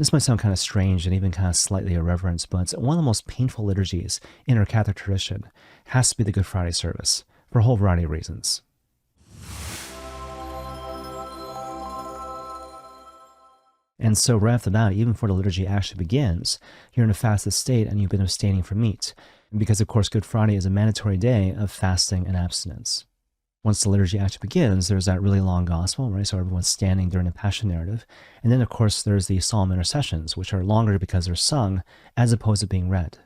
This might sound kind of strange and even kind of slightly irreverent, but one of the most painful liturgies in our Catholic tradition has to be the Good Friday service, for a whole variety of reasons. And so right after that, even before the liturgy actually begins, you're in a fasted state and you've been abstaining from meat, because of course Good Friday is a mandatory day of fasting and abstinence. Once the liturgy actually begins, there's that really long gospel, right? So everyone's standing during the Passion narrative. And then, of course, there's the psalm intercessions, which are longer because they're sung as opposed to being read.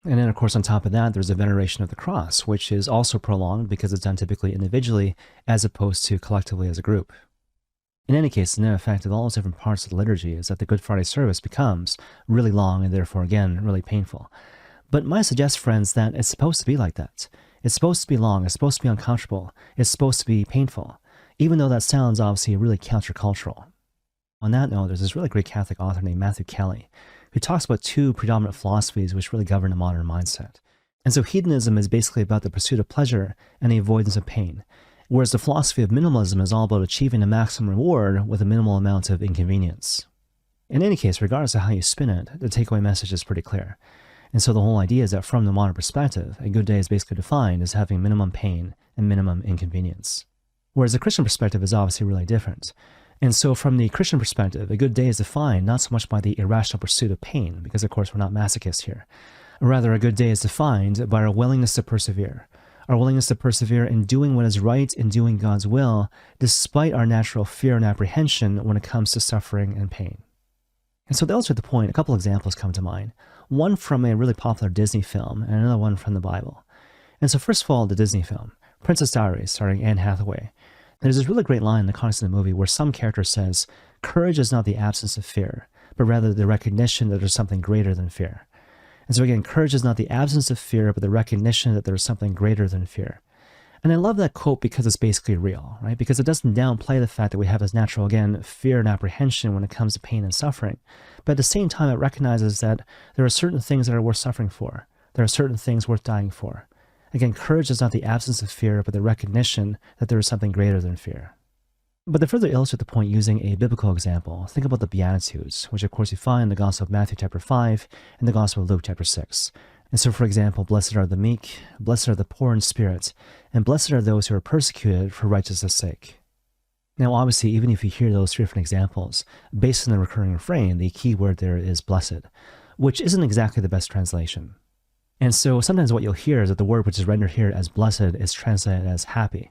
And then, of course, on top of that, there's a veneration of the cross, which is also prolonged because it's done typically individually as opposed to collectively as a group. In any case, the net effect of all those different parts of the liturgy is that the Good Friday service becomes really long and therefore, again, really painful. But might I suggest, friends, that it's supposed to be like that. It's supposed to be long, it's supposed to be uncomfortable, it's supposed to be painful, even though that sounds obviously really countercultural. On that note, there's this really great Catholic author named Matthew Kelly, who talks about two predominant philosophies which really govern the modern mindset. And so hedonism is basically about the pursuit of pleasure and the avoidance of pain, whereas the philosophy of minimalism is all about achieving a maximum reward with a minimal amount of inconvenience. In any case, regardless of how you spin it, the takeaway message is pretty clear. And so the whole idea is that from the modern perspective, a good day is basically defined as having minimum pain and minimum inconvenience. Whereas the Christian perspective is obviously really different. And so from the Christian perspective, a good day is defined not so much by the irrational pursuit of pain, because of course we're not masochists here. Rather, a good day is defined by our willingness to persevere. Our willingness to persevere in doing what is right and doing God's will, despite our natural fear and apprehension when it comes to suffering and pain. And so to illustrate the point, a couple examples come to mind. One from a really popular Disney film and another one from the Bible. And so first of all, the Disney film, Princess Diaries, starring Anne Hathaway. There's this really great line in the context of the movie where some character says, "Courage is not the absence of fear, but rather the recognition that there's something greater than fear." And so again, courage is not the absence of fear, but the recognition that there's something greater than fear. And I love that quote because it's basically real, right? Because it doesn't downplay the fact that we have this natural, again, fear and apprehension when it comes to pain and suffering. But at the same time, it recognizes that there are certain things that are worth suffering for. There are certain things worth dying for. Again, courage is not the absence of fear, but the recognition that there is something greater than fear. But to further illustrate the point using a biblical example, think about the Beatitudes, which of course you find in the Gospel of Matthew chapter 5 and the Gospel of Luke chapter 6. And so, for example, blessed are the meek, blessed are the poor in spirit, and blessed are those who are persecuted for righteousness' sake. Now, obviously, even if you hear those three different examples, based on the recurring refrain, the key word there is blessed, which isn't exactly the best translation. And so sometimes what you'll hear is that the word which is rendered here as blessed is translated as happy,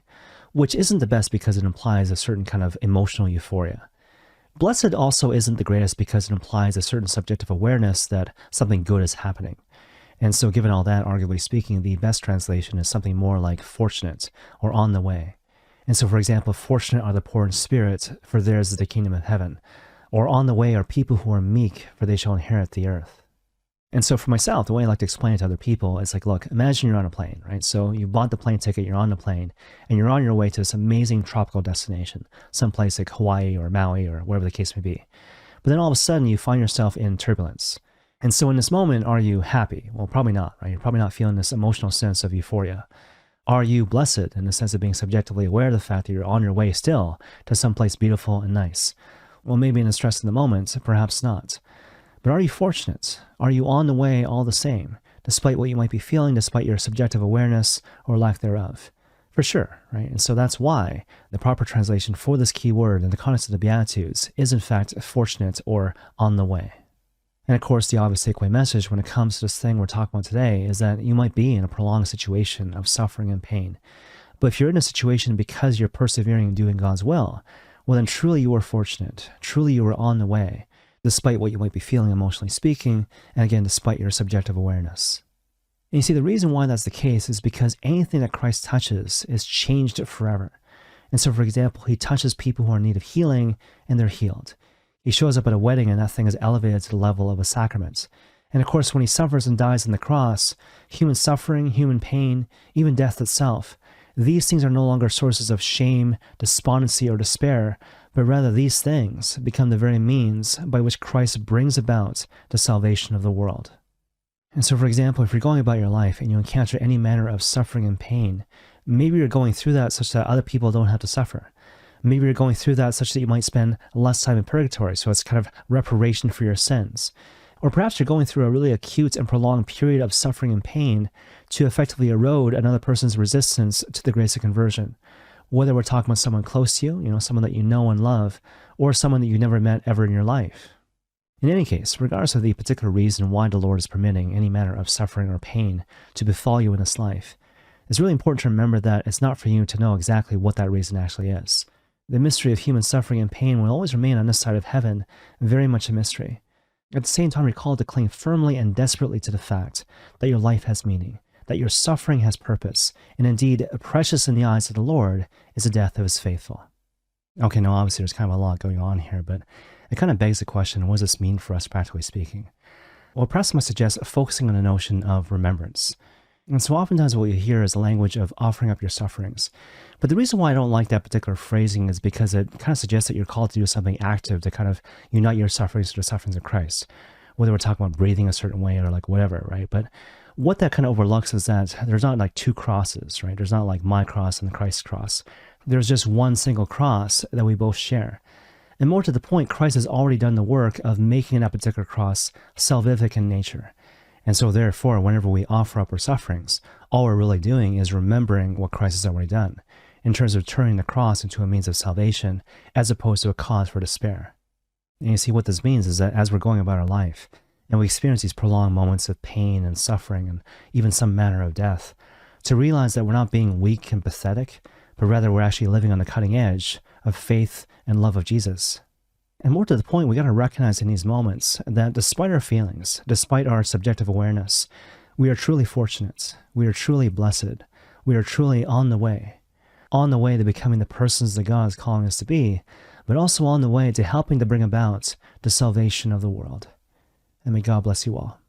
which isn't the best because it implies a certain kind of emotional euphoria. Blessed also isn't the greatest because it implies a certain subjective awareness that something good is happening. And so given all that, arguably speaking, the best translation is something more like fortunate or on the way. And so, for example, fortunate are the poor in spirit, for theirs is the kingdom of heaven. Or on the way are people who are meek, for they shall inherit the earth. And so for myself, the way I like to explain it to other people is like, look, imagine you're on a plane, right? So you bought the plane ticket, you're on the plane, and you're on your way to this amazing tropical destination, someplace like Hawaii or Maui or wherever the case may be. But then all of a sudden you find yourself in turbulence. And so in this moment, are you happy? Well, probably not, right? You're probably not feeling this emotional sense of euphoria. Are you blessed in the sense of being subjectively aware of the fact that you're on your way still to someplace beautiful and nice? Well, maybe in the stress of the moment, perhaps not. But are you fortunate? Are you on the way all the same, despite what you might be feeling, despite your subjective awareness or lack thereof? For sure, right? And so that's why the proper translation for this key word in the context of the Beatitudes is in fact fortunate or on the way. And of course, the obvious takeaway message when it comes to this thing we're talking about today is that you might be in a prolonged situation of suffering and pain. But if you're in a situation because you're persevering and doing God's will, well then truly you are fortunate. Truly you are on the way, despite what you might be feeling emotionally speaking, and again, despite your subjective awareness. And you see, the reason why that's the case is because anything that Christ touches is changed forever. And so, for example, he touches people who are in need of healing, and they're healed. He shows up at a wedding and that thing is elevated to the level of a sacrament. And of course, when he suffers and dies on the cross, human suffering, human pain, even death itself, these things are no longer sources of shame, despondency, or despair, but rather these things become the very means by which Christ brings about the salvation of the world. And so, for example, if you're going about your life and you encounter any manner of suffering and pain, maybe you're going through that such that other people don't have to suffer. Maybe you're going through that such that you might spend less time in purgatory, so it's kind of reparation for your sins. Or perhaps you're going through a really acute and prolonged period of suffering and pain to effectively erode another person's resistance to the grace of conversion. Whether we're talking about someone close to you, someone that you know and love, or someone that you never met ever in your life. In any case, regardless of the particular reason why the Lord is permitting any manner of suffering or pain to befall you in this life, it's really important to remember that it's not for you to know exactly what that reason actually is. The mystery of human suffering and pain will always remain on this side of heaven very much a mystery. At the same time, recall to cling firmly and desperately to the fact that your life has meaning, that your suffering has purpose, and indeed, precious in the eyes of the Lord is the death of his faithful. Okay, now obviously there's kind of a lot going on here, but it kind of begs the question, what does this mean for us practically speaking? Well, perhaps I might suggest focusing on the notion of remembrance. And so oftentimes what you hear is the language of offering up your sufferings. But the reason why I don't like that particular phrasing is because it kind of suggests that you're called to do something active to kind of unite your sufferings to the sufferings of Christ. Whether we're talking about breathing a certain way or like whatever, right? But what that kind of overlooks is that there's not like two crosses, right? There's not like my cross and Christ's cross. There's just one single cross that we both share. And more to the point, Christ has already done the work of making that particular cross salvific in nature. And so therefore, whenever we offer up our sufferings, all we're really doing is remembering what Christ has already done, in terms of turning the cross into a means of salvation, as opposed to a cause for despair. And you see what this means is that as we're going about our life, and we experience these prolonged moments of pain and suffering, and even some manner of death, to realize that we're not being weak and pathetic, but rather we're actually living on the cutting edge of faith and love of Jesus. And more to the point, we got to recognize in these moments that despite our feelings, despite our subjective awareness, we are truly fortunate. We are truly blessed. We are truly on the way to becoming the persons that God is calling us to be, but also on the way to helping to bring about the salvation of the world. And may God bless you all.